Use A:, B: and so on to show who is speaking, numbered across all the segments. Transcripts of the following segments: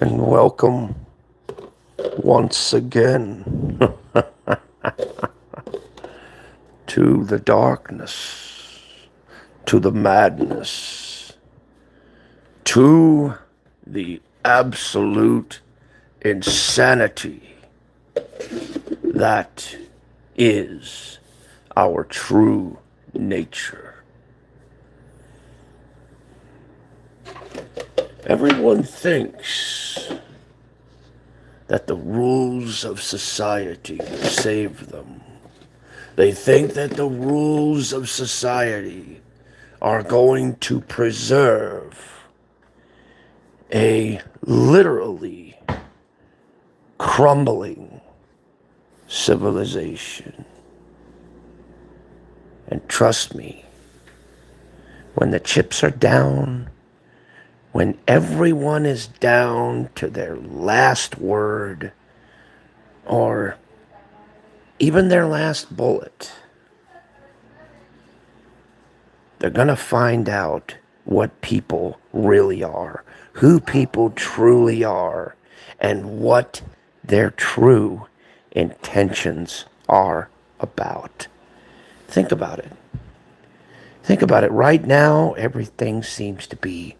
A: and welcome once again to the darkness, to the madness, to the absolute insanity that is our true nature. Everyone thinks that the rules of society save them. They think that the rules of society are going to preserve a literally crumbling civilization. And trust me, when the chips are down, when everyone is down to their last word or even their last bullet, they're going to find out what people really are, who people truly are, and what their true intentions are about. Think about it. Think about it. Right now, everything seems to be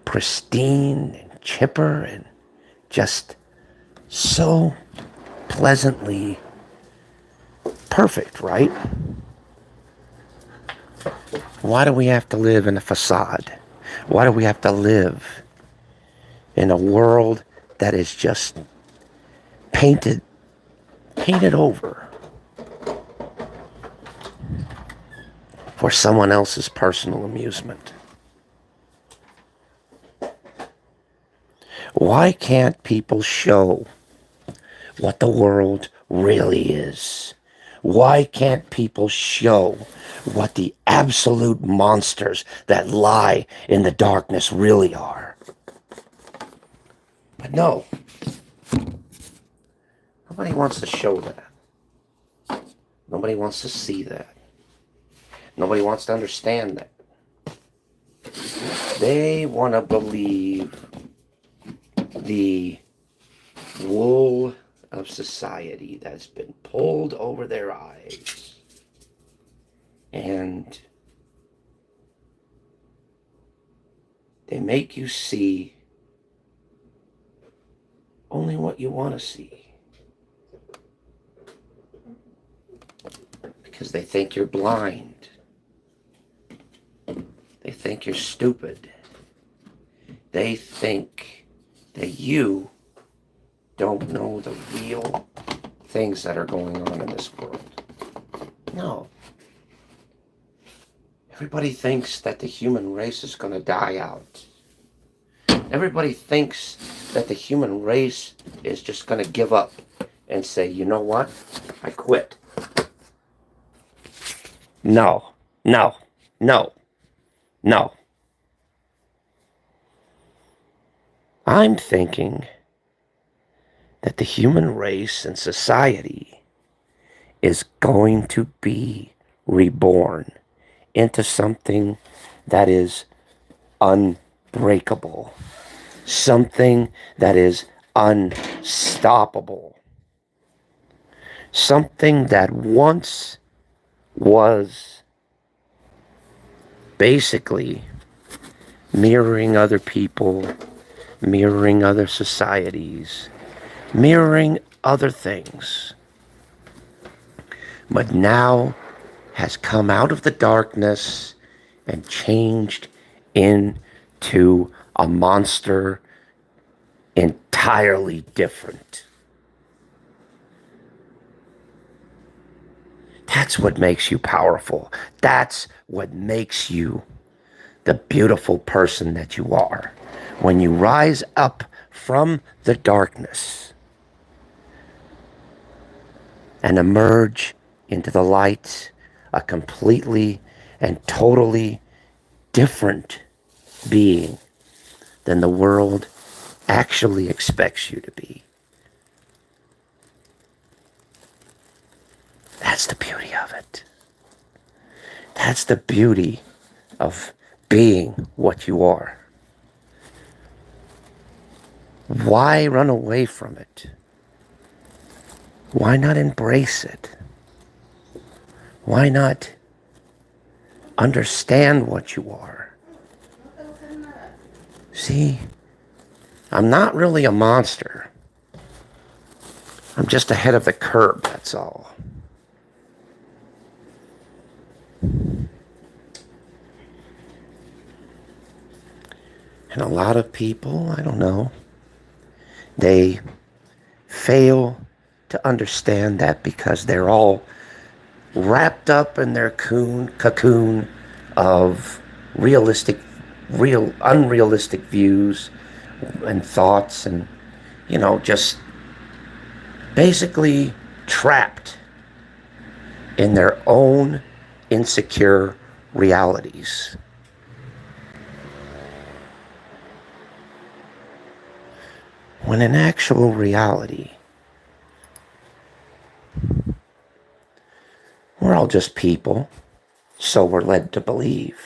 A: pristine and chipper and just so pleasantly perfect, right? Why do we have to live in a facade? Why do we have to live in a world that is just painted over for someone else's personal amusement? Why can't people show what the world really is? Why can't people show what the absolute monsters that lie in the darkness really are? But no, nobody wants to show that. Nobody wants to see that. Nobody wants to understand that. They want to believe the wool of society that's been pulled over their eyes. And they make you see only what you want to see. Because they think you're blind. They think you're stupid. They think that you don't know the real things that are going on in this world. No. Everybody thinks that the human race is going to die out. Everybody thinks that the human race is just going to give up and say, you know what? I quit. No, no, no, no. I'm thinking that the human race and society is going to be reborn into something that is unbreakable, something that is unstoppable, something that once was basically mirroring other people, mirroring other societies, mirroring other things, but now has come out of the darkness and changed into a monster entirely different. That's what makes you powerful. That's what makes you the beautiful person that you are. When you rise up from the darkness and emerge into the light, a completely and totally different being than the world actually expects you to be. That's the beauty of it. That's the beauty of being what you are. Why run away from it? Why not embrace it? Why not understand what you are? See, I'm not really a monster. I'm just ahead of the curve, that's all. And a lot of people, I don't know, they fail to understand that because they're all wrapped up in their cocoon of unrealistic views and thoughts, and just basically trapped in their own insecure realities. When in actual reality, we're all just people, so we're led to believe.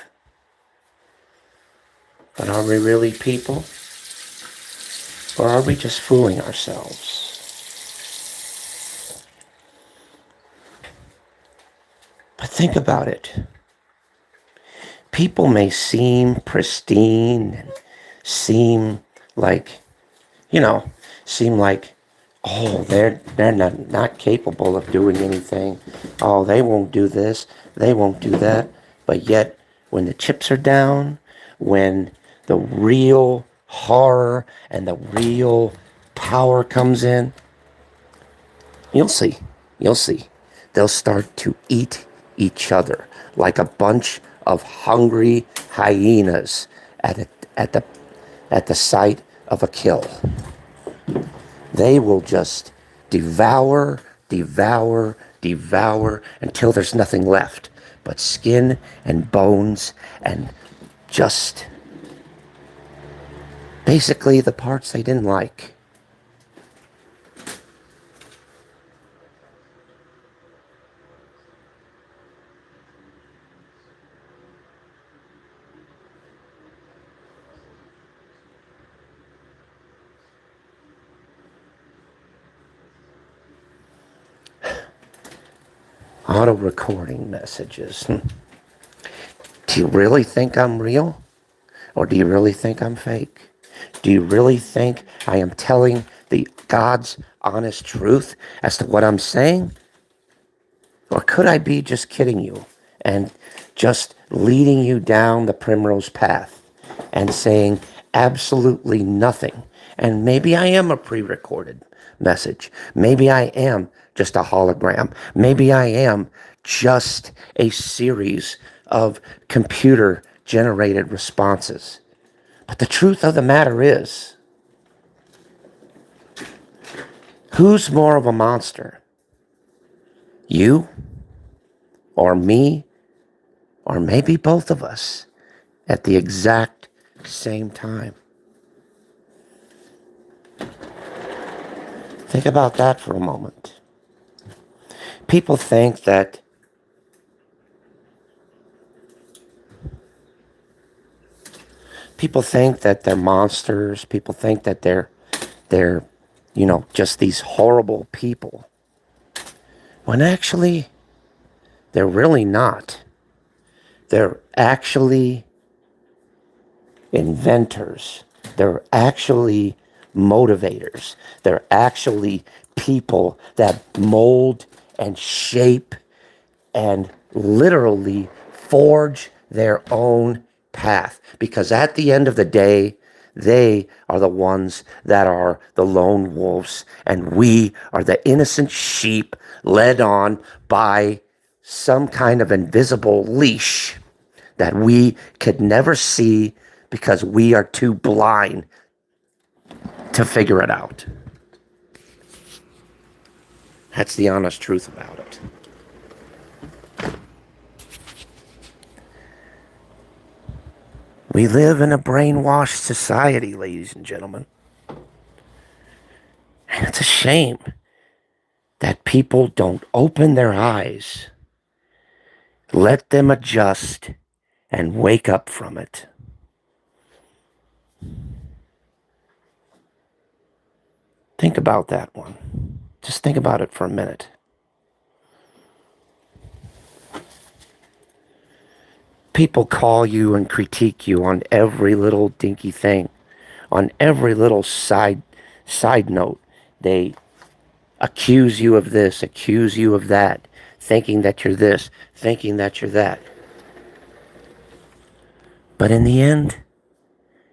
A: But are we really people? Or are we just fooling ourselves? But think about it. People may seem pristine and seem like, seem like, oh, they're not capable of doing anything. Oh, they won't do this. They won't do that. But yet, when the chips are down, when the real horror and the real power comes in, you'll see. You'll see. They'll start to eat each other like a bunch of hungry hyenas at the site of a kill. They will just devour until there's nothing left but skin and bones and just basically the parts they didn't like. Auto recording messages. Do you really think I'm real? Or do you really think I'm fake? Do you really think I am telling the God's honest truth as to what I'm saying? Or could I be just kidding you and just leading you down the primrose path and saying absolutely nothing? And maybe I am a pre-recorded message. Maybe I am just a hologram. Maybe I am just a series of computer generated responses. But the truth of the matter is, who's more of a monster? You? Or me? Or maybe both of us at the exact same time? Think about that for a moment. People think that they're monsters. People think that they're just these horrible people. When actually, they're really not. They're actually inventors. They're actually motivators. They're actually people that mold and shape and literally forge their own path. Because at the end of the day, they are the ones that are the lone wolves, and we are the innocent sheep led on by some kind of invisible leash that we could never see because we are too blind to figure it out. That's the honest truth about it. We live in a brainwashed society, ladies and gentlemen. And it's a shame that people don't open their eyes, let them adjust, and wake up from it. Think about that one. Just think about it for a minute. People call you and critique you on every little dinky thing, on every little side note. They accuse you of this, accuse you of that, thinking that you're this, thinking that you're that. But in the end,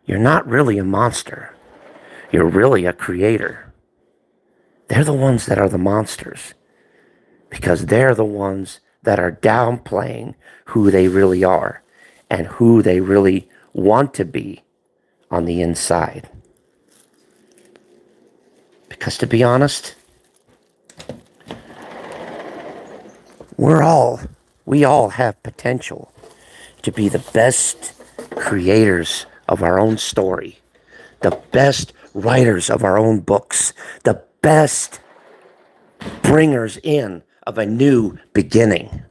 A: you're not really a monster. You're really a creator. They're the ones that are the monsters because they're the ones that are downplaying who they really are and who they really want to be on the inside. Because to be honest, we all have potential to be the best creators of our own story, the best writers of our own books, the best bringers in of a new beginning.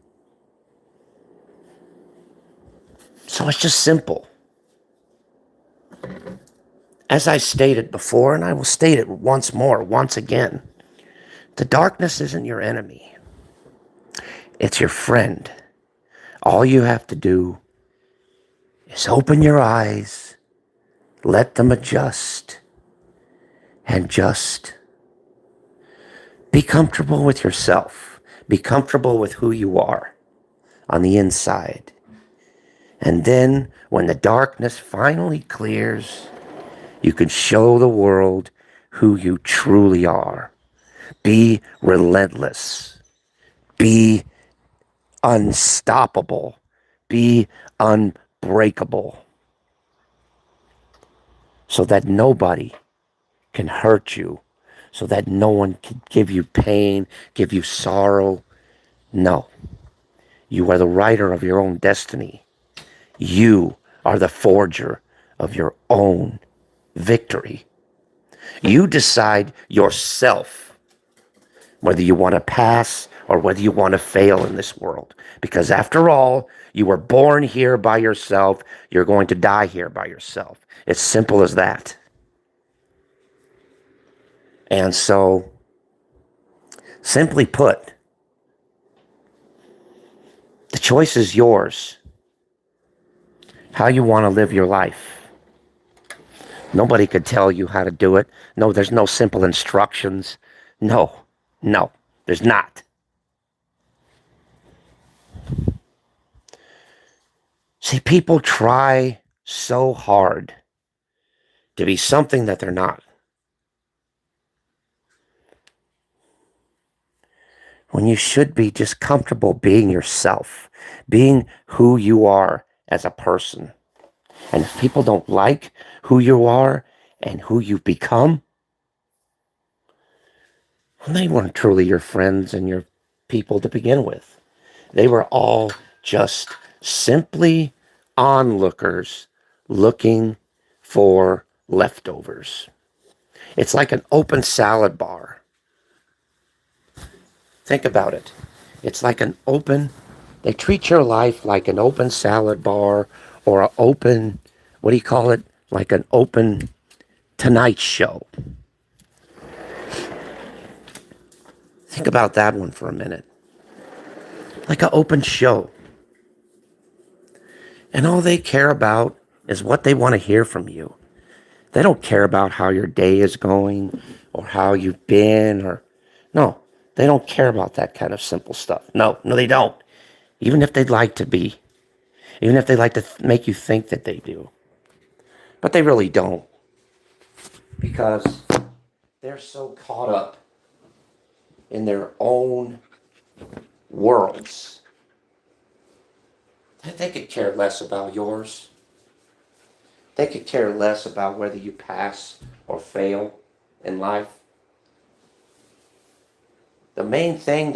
A: So it's just simple. As I stated before, and I will state it once more, once again, the darkness isn't your enemy. It's your friend. All you have to do is open your eyes, let them adjust, and just be comfortable with yourself. Be comfortable with who you are on the inside. And then when the darkness finally clears, you can show the world who you truly are. Be relentless. Be unstoppable. Be unbreakable. So that nobody can hurt you. So that no one can give you pain, give you sorrow. No. You are the writer of your own destiny. You are the forger of your own victory. You decide yourself whether you want to pass or whether you want to fail in this world. Because after all, you were born here by yourself. You're going to die here by yourself. It's simple as that. And so, simply put, the choice is yours. How you want to live your life. Nobody could tell you how to do it. No, there's no simple instructions. No, there's not. See, people try so hard to be something that they're not. When you should be just comfortable being yourself, being who you are as a person. And if people don't like who you are and who you've become, well, they weren't truly your friends and your people to begin with. They were all just simply onlookers looking for leftovers. It's like an open salad bar. Think about it. It's like they treat your life like an open salad bar or an open, what do you call it? Like an open Tonight Show. Think about that one for a minute. Like an open show. And all they care about is what they want to hear from you. They don't care about how your day is going or how you've been no, they don't care about that kind of simple stuff. No, they don't. Even if they'd like to be. Even if they like to make you think that they do. But they really don't. Because they're so caught up in their own worlds that they could care less about yours. They could care less about whether you pass or fail in life. The main thing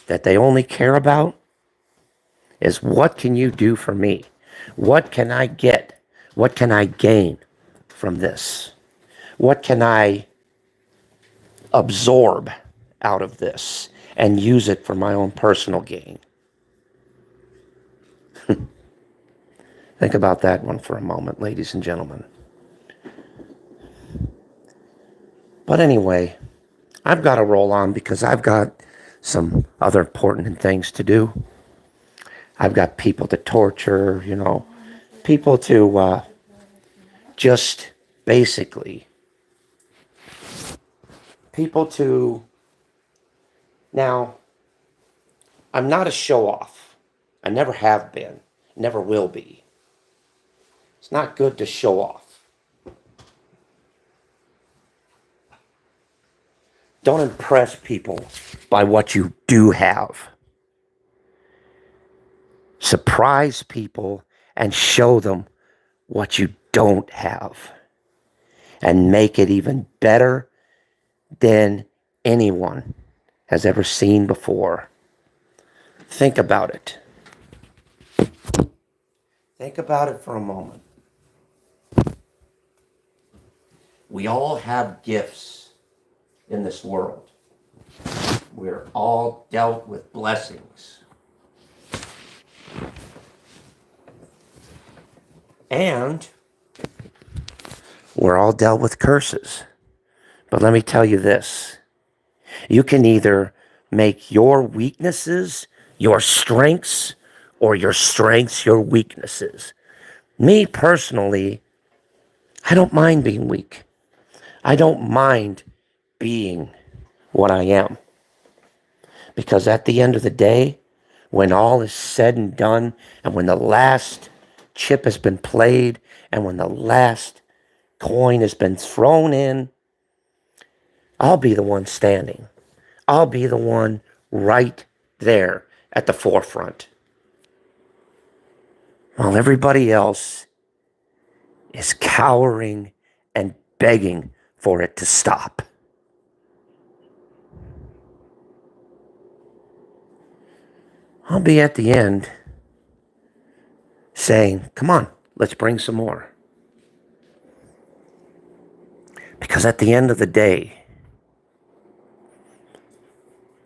A: that they only care about is what can you do for me? What can I get? What can I gain from this? What can I absorb out of this and use it for my own personal gain? Think about that one for a moment, ladies and gentlemen. But anyway, I've got to roll on because I've got some other important things to do. I've got people to torture, people to just basically, people to. Now, I'm not a show off. I never have been, never will be. It's not good to show off. Don't impress people by what you do have. Surprise people and show them what you don't have. And make it even better than anyone has ever seen before. Think about it. Think about it for a moment. We all have gifts in this world. We're all dealt with blessings. And we're all dealt with curses. But let me tell you this. You can either make your weaknesses your strengths or your strengths your weaknesses. Me personally, I don't mind being weak. I don't mind being what I am. Because at the end of the day, when all is said and done, and when the last chip has been played, and when the last coin has been thrown in, I'll be the one standing. I'll be the one right there at the forefront. While everybody else is cowering and begging for it to stop. I'll be at the end saying, come on, let's bring some more. Because at the end of the day,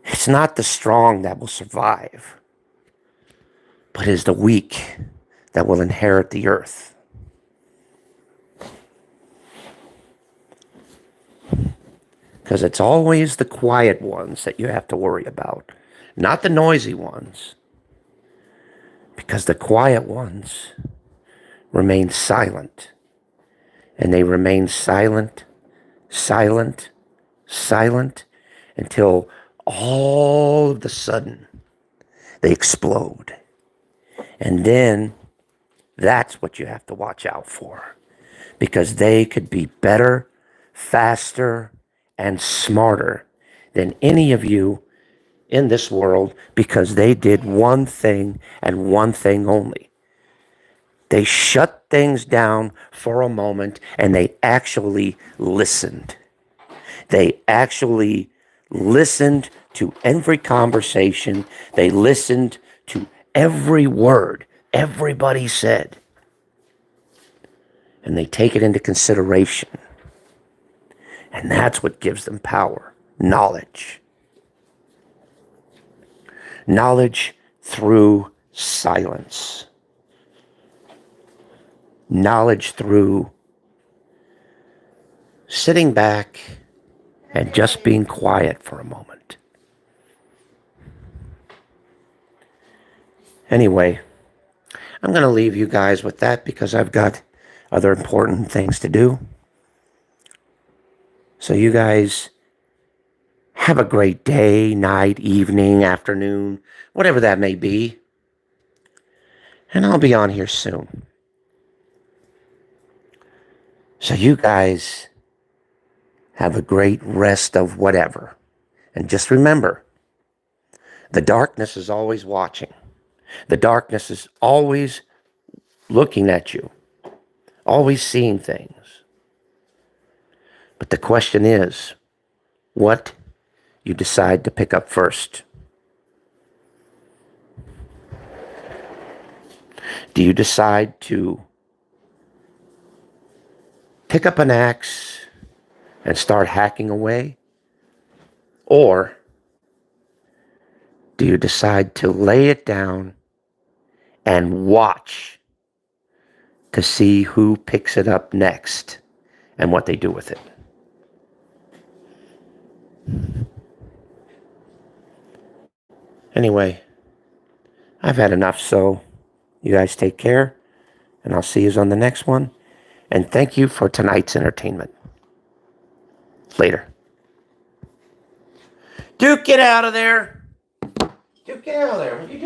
A: it's not the strong that will survive, but it is the weak that will inherit the earth. Because it's always the quiet ones that you have to worry about, not the noisy ones. Because the quiet ones remain silent. And they remain silent, silent, silent, until all of a sudden they explode. And then that's what you have to watch out for. Because they could be better, faster, and smarter than any of you in this world, because they did one thing and one thing only. They shut things down for a moment and they actually listened. They actually listened to every conversation. They listened to every word everybody said. And they take it into consideration. And that's what gives them power. Knowledge. Knowledge through silence. Knowledge through sitting back and just being quiet for a moment. Anyway, I'm going to leave you guys with that because I've got other important things to do. So you guys have a great day, night, evening, afternoon, whatever that may be. And I'll be on here soon. So you guys have a great rest of whatever. And just remember, the darkness is always watching. The darkness is always looking at you, always seeing things. But the question is, what you decide to pick up first. Do you decide to pick up an axe and start hacking away? Or do you decide to lay it down and watch to see who picks it up next and what they do with it? Anyway, I've had enough, so you guys take care, and I'll see you on the next one. And thank you for tonight's entertainment. Later. Duke, get out of there. Duke, get out of there. What are you doing?